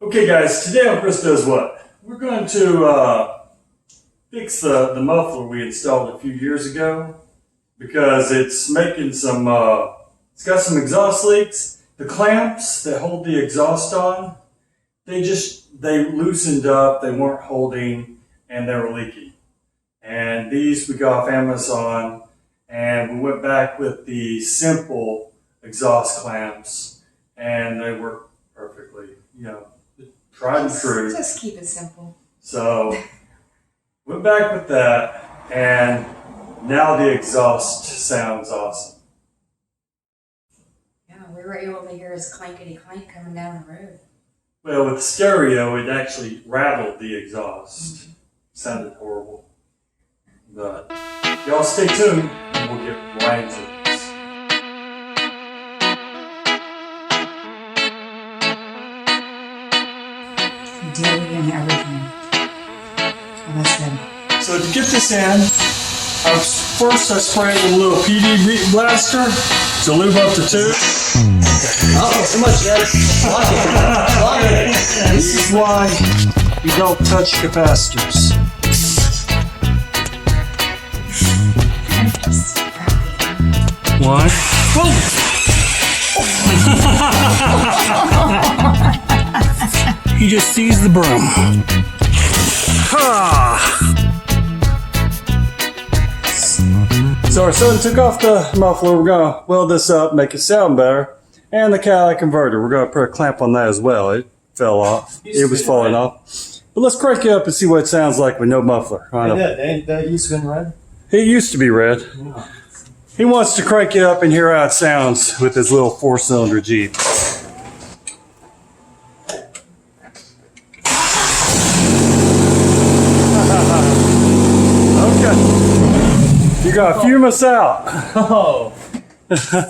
Okay guys, today on Chris Does What? We're going to fix the muffler we installed a few years ago because it's making some, it's got some exhaust leaks. The clamps that hold the exhaust on, they loosened up, they weren't holding, and they were leaking. And these we got off Amazon, and we went back with the simple exhaust clamps, and they work perfectly, tried and true. Just keep it simple. So, went back with that, and now the exhaust sounds awesome. Yeah, we were able to hear his clankety clank coming down the road. Well, with the stereo, it actually rattled the exhaust. Sounded horrible. But, y'all stay tuned, and we'll get right into this. Dealing everything. Oh, that's good. So to get this in, first I sprayed with a little PD blaster to lube up the tube. Oh, so much, guys. Love it. This is why you don't touch capacitors. Why? He just sees the broom. So our son took off the muffler. We're going to weld this up, make it sound better. And the catalytic converter. We're going to put a clamp on that as well. It fell off. It was falling off. But let's crank it up and see what it sounds like with no muffler. That used to be red? It used to be red. Yeah. He wants to crank it up and hear how it sounds with his little 4-cylinder Jeep. Okay. You got to fume us out. Oh.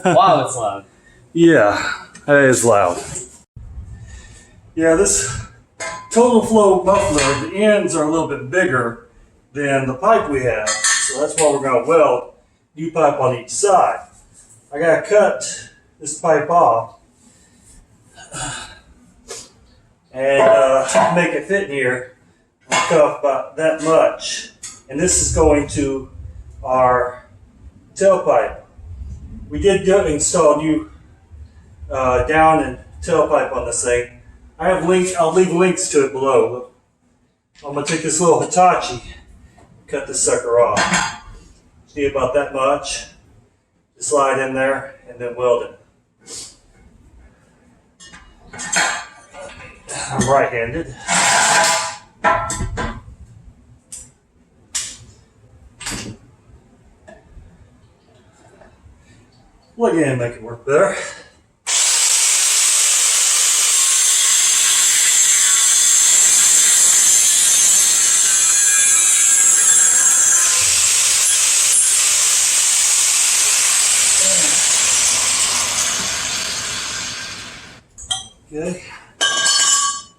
Wow, it's loud. Yeah, that is loud. Yeah, this TotalFlow Muffler, the ends are a little bit bigger than the pipe we have. So that's why we're going to weld new pipe on each side. I got to cut this pipe off and make it fit in here. I'll cut off about that much. And this is going to our tailpipe. We did install new down and tailpipe on this thing. I'll leave links to it below. I'm going to take this little Hitachi, cut this sucker off. Just need about that much. Just slide in there and then weld it. I'm right-handed. Plug in and make it work better. Okay,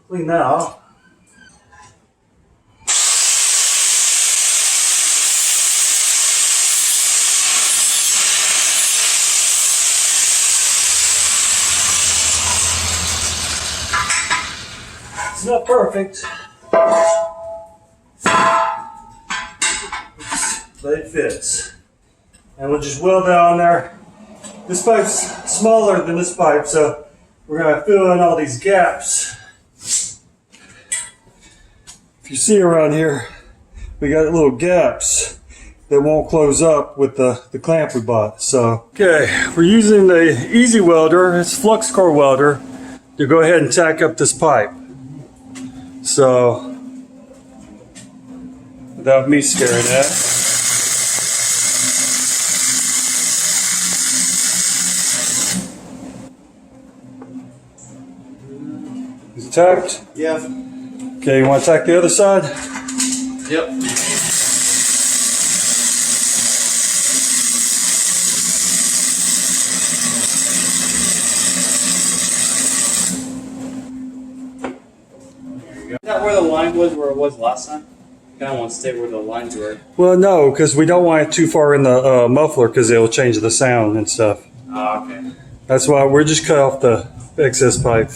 clean that off. It's not perfect, but it fits. And we'll just weld that on there. This pipe's smaller than this pipe, so we're going to fill in all these gaps. If you see around here, we got little gaps that won't close up with the clamp we bought. So, okay, we're using the Easy Welder, it's Flux core welder, to go ahead and tack up this pipe. So, without me staring at it. Is it tacked? Yeah. Okay, you want to tack the other side? Yep. Is that where the line was, where it was last time? kind of want to stay where the lines were. Well, no, because we don't want it too far in the muffler because it'll change the sound and stuff. Oh, okay. That's why we're just cut off the excess pipe.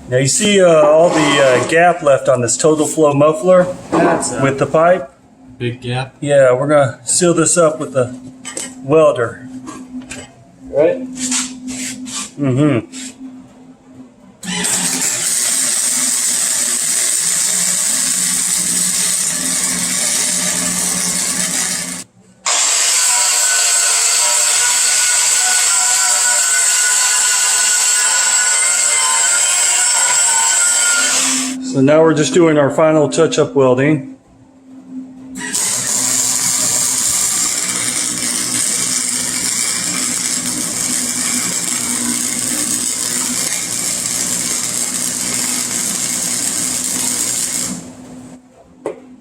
Now you see all the gap left on this TotalFlow muffler That's with the pipe? big gap. Yeah, we're gonna seal this up with the welder. Right? Mm-hmm. So now we're just doing our final touch-up welding.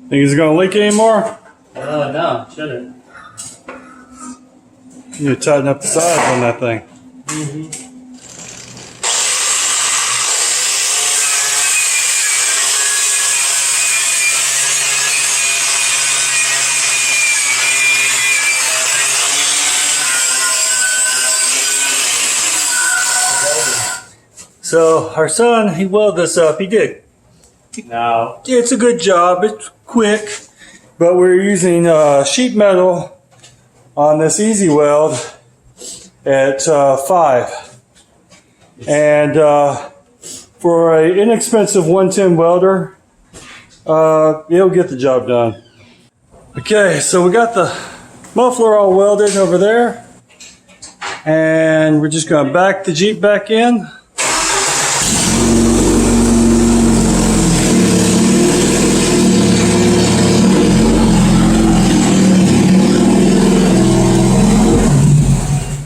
Think it's gonna leak anymore? No, shouldn't. You need to tighten up the sides on that thing. So our son, he welded this up. He did. No. It's a good job. It's quick, but we're using sheet metal on this easy weld at 5. And for an inexpensive 110 welder, it'll get the job done. Okay, so we got the muffler all welded over there, and we're just going to back the Jeep back in.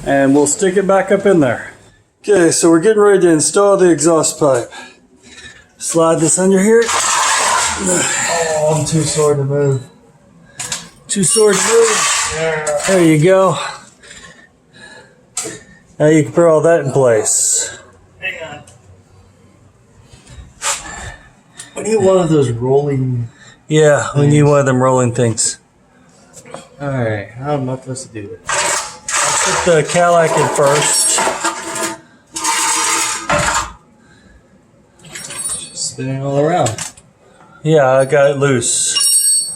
And we'll stick it back up in there. Okay, so we're getting ready to install the exhaust pipe. Slide this under here. Oh, I'm too sore to move. Too sore to move. There you go. Now you can put all that in place. Hang on. I need one of those rolling. Yeah, we need one of them rolling things. Alright, how am I supposed to do this? Put the cowlick in first. Just spinning all around. Yeah, I got it loose.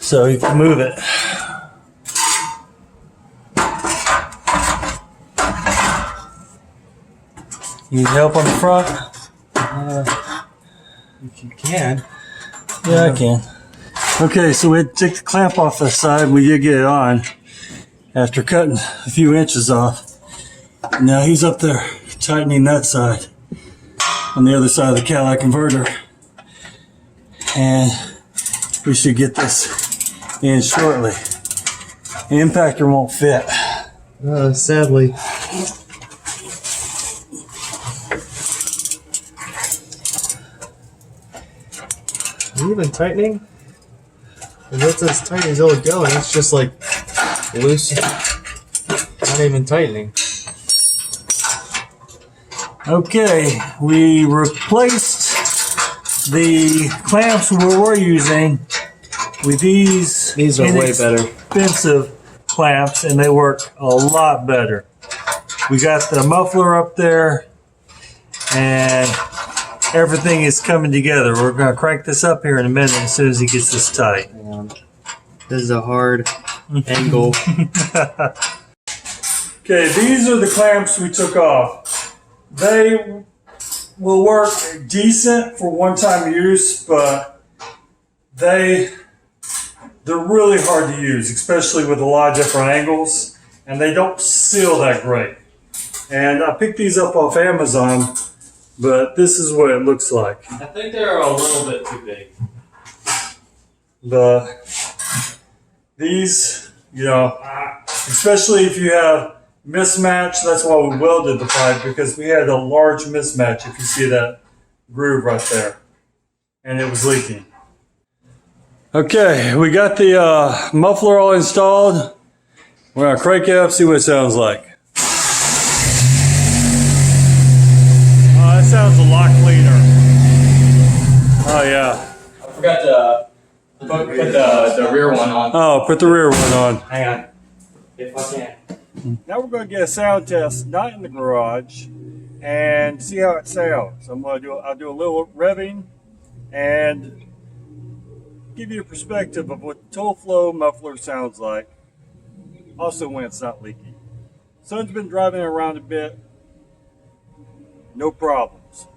So you can move it. You need help on the front? If you can. Yeah, I can. Okay, so we had to take the clamp off the side. We did get it on after cutting a few inches off. Now he's up there tightening that side on the other side of the cowlick converter. And we should get this in shortly. The impactor won't fit. Sadly. Are you even tightening? And that's as tight as it'll go, and it's just like loose. Not even tightening. Okay, we replaced the clamps we were using with these. These are way better. Expensive clamps, and they work a lot better. We got the muffler up there, and everything is coming together. We're going to crank this up here in a minute as soon as he gets this tight. This is a hard angle. Okay, these are the clamps we took off. They will work decent for one-time use, but they're really hard to use, especially with a lot of different angles, and they don't seal that great. And I picked these up off Amazon, but this is what it looks like. I think they're a little bit too big. These, especially if you have mismatch, that's why we welded the pipe, because we had a large mismatch, if you see that groove right there, and it was leaking. Okay, we got the muffler all installed. We're gonna crank it up, see what it sounds like. Oh, that sounds a lot cleaner. Oh yeah. I forgot to put the rear one on. Oh, put the rear one on. Hang on. If I can. Now we're going to get a sound test, not in the garage, and see how it sounds. I'll do a little revving and give you a perspective of what the TotalFlow muffler sounds like, also when it's not leaky. Son's been driving around a bit, no problems.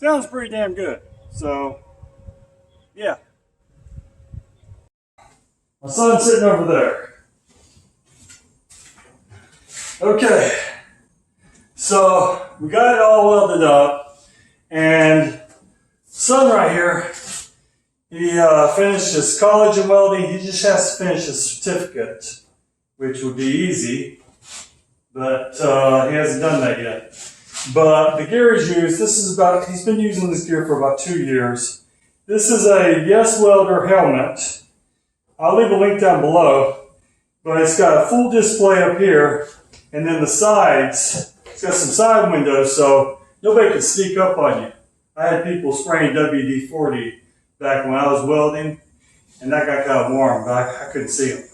Sounds pretty damn good. So, yeah. My son's sitting over there. Okay. So, we got it all welded up. And son right here, he finished his college in welding. He just has to finish his certificate, which would be easy. But he hasn't done that yet. But the gear he's used, he's been using this gear for about 2 years. This is a Yes Welder helmet. I'll leave a link down below, but it's got a full display up here, and then the sides, it's got some side windows so nobody can sneak up on you. I had people spraying WD-40 back when I was welding, and that got kind of warm, but I couldn't see them.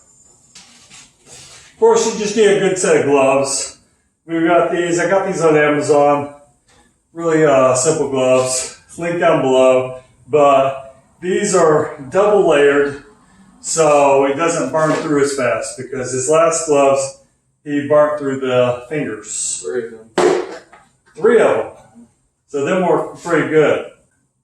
Of course, you just need a good set of gloves. I got these on Amazon. Really simple gloves. Link down below. But these are double layered, so it doesn't burn through as fast, because his last gloves, he burnt through the fingers. 3 of them. 3 of them. So them work pretty good.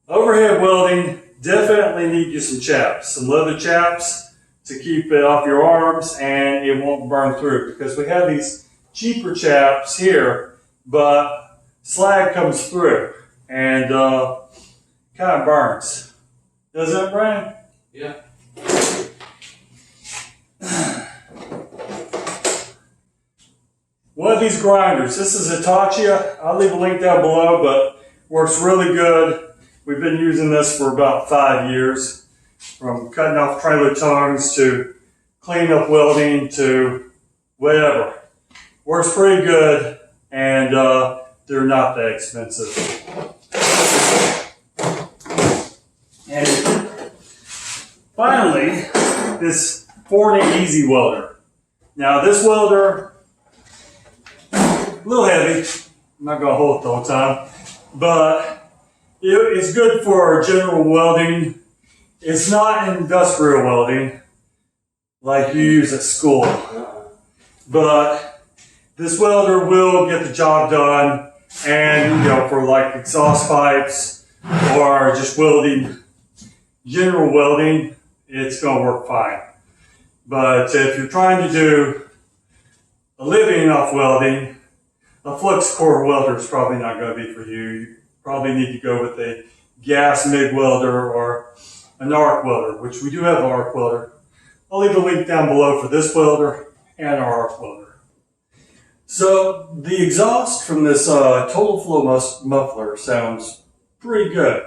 Overhead welding, definitely need you some chaps. Some leather chaps to keep it off your arms and it won't burn through, because we have these cheaper chaps here, but slag comes through and kind of burns. Doesn't it, Brian? Yeah. One of these grinders, this is Hitachi. I'll leave a link down below, but works really good. We've been using this for about 5 years, from cutting off trailer tongues to cleaning up welding to whatever. Works pretty good, and they're not that expensive. And finally, this Forney Easy Welder. Now this welder, a little heavy. I'm not going to hold it the whole time, but it's good for general welding. It's not industrial welding like you use at school, but this welder will get the job done, and for like exhaust pipes or just welding, general welding, it's going to work fine. But if you're trying to do a living off welding, a flux core welder is probably not going to be for you. You probably need to go with a gas MIG welder or an arc welder, which we do have an arc welder. I'll leave a link down below for this welder and our arc welder. So the exhaust from this TotalFlow muffler sounds pretty good.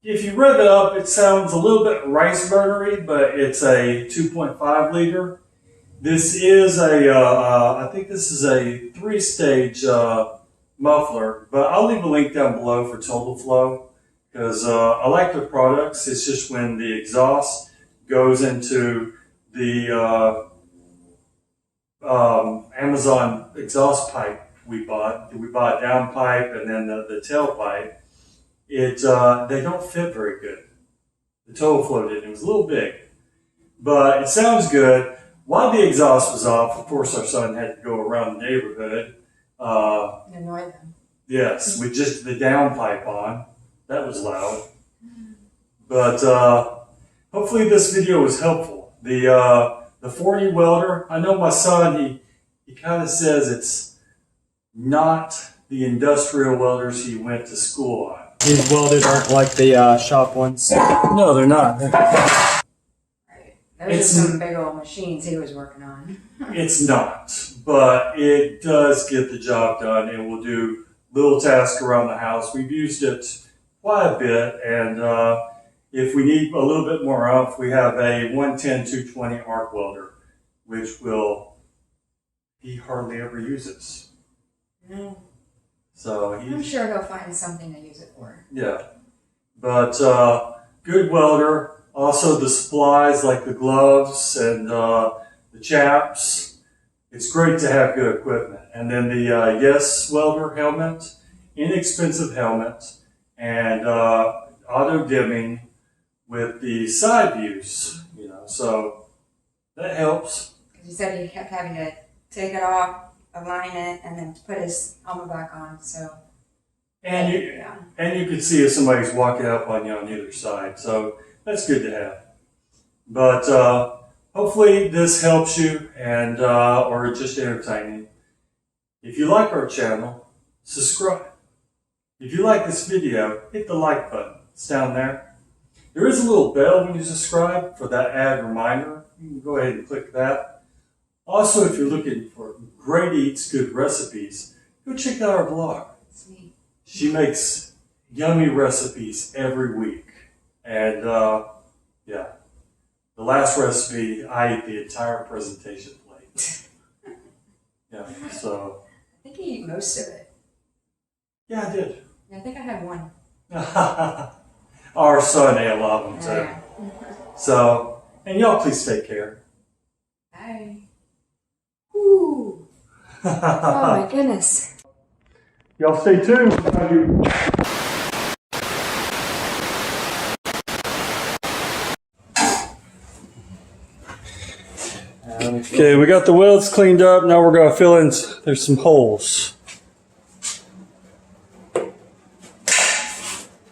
If you rev it up, it sounds a little bit rice burnery, but it's a 2.5 liter. This is I think this is a 3-stage muffler, but I'll leave a link down below for TotalFlow, because I like their products. It's just when the exhaust goes into the Amazon exhaust pipe we bought a down pipe and then the tail pipe, they don't fit very good. The TotalFlow didn't. It was a little big, but it sounds good. While the exhaust was off, of course our son had to go around the neighborhood. Annoy them. Yes, with just the down pipe on. That was loud. But hopefully this video was helpful. The Forney welder, I know my son, he kind of says it's not the industrial welders he went to school on. These welded aren't like the shop ones. No, they're not. Right. Those are some big old machines he was working on. It's not, but it does get the job done. It will do little tasks around the house. We've used it quite a bit, and if we need a little bit more oomph, we have a 110-220 arc welder, which he hardly ever uses. No. So I'm sure he'll find something to use it for. Yeah, but good welder. Also the supplies like the gloves and the chaps. It's great to have good equipment. And then the Yes Welder helmet, inexpensive helmet, and auto dimming with the side views. So that helps. Because he said he kept having to take it off, align it, and then put his helmet back on. So. And you could see if somebody's walking up on you on either side. So that's good to have. But hopefully this helps you and or just entertaining. If you like our channel, subscribe. If you like this video, hit the like button. It's down there. There is a little bell when you subscribe for that ad reminder. You can go ahead and click that. Also, if you're looking for great eats, good recipes, go check out our blog. Sweet. She makes yummy recipes every week. And yeah, the last recipe, I ate the entire presentation plate. Yeah, so. I think he ate most of it. Yeah, I did. I think I had one. Our son ate a lot of them too. Yeah. So, and y'all please take care. Bye. Ooh. Oh my goodness. Y'all stay tuned. Okay, we got the welds cleaned up. Now we're going to fill in, there's some holes.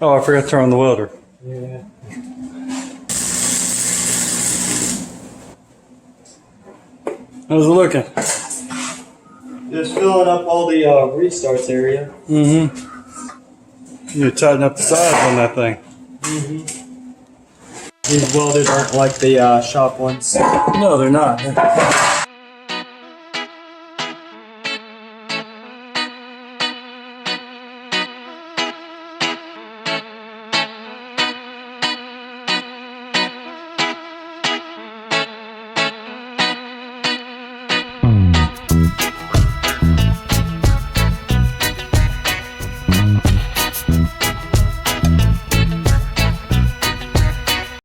Oh, I forgot to turn on the welder. Yeah. How's it looking? Just filling up all the restarts area. Mm-hmm. You tighten up the sides on that thing. Mm-hmm. These welded aren't like the shop ones. No, they're not.